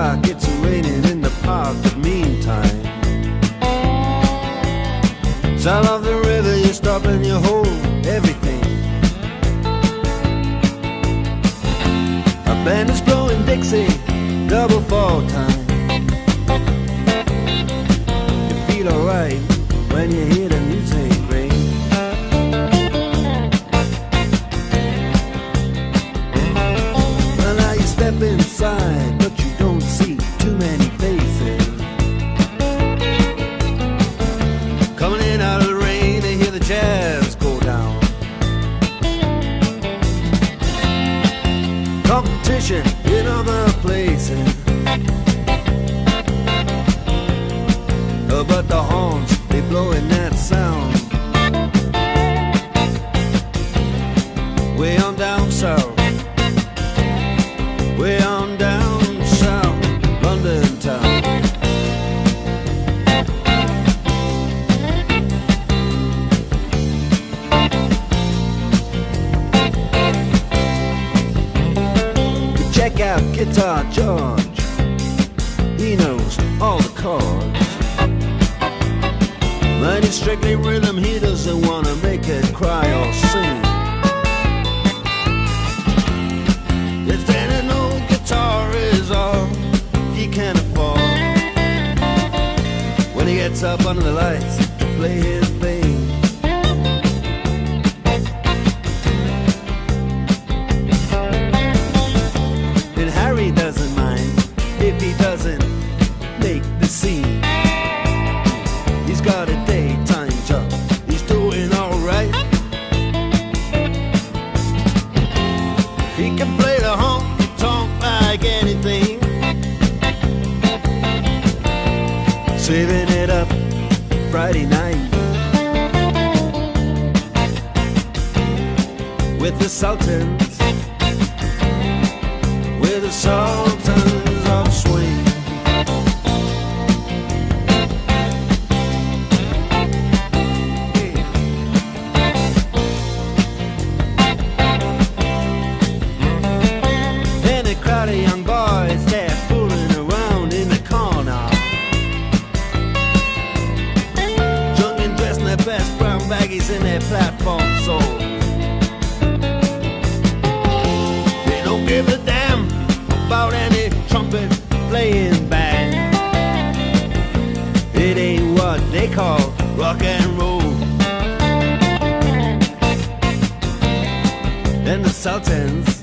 like it's raining in the park, but meantime, sound of the river, you stop and you hold everything. A band is blowing Dixie, double fall time. You feel alright when you hear the music ring. Well, now you step inside, but you don't see too many faces. Coming in out of the rain, they hear the jazz go down. Competition in other places, but the horns, they blowing that sound. Way on down south, way on down south, London town. Check out Guitar George, he knows all the chords. But it's strictly rhythm, he doesn't wanna make it cry or sing. If an old guitar is all he can afford, when he gets up under the lights to play his thing. And Harry doesn't mind if he doesn't make the scene. He's got a daytime job, he's doing alright. He can play the honky-tonk like anything, saving it up Friday night with the Sultans, with the Sultans of Swing. Crowd of young boys, they're fooling around in the corner, drunk and dressed in their best brown baggies in their platform soles. They don't give a damn about any trumpet playing band. It ain't what they call rock and roll. And the Sultans,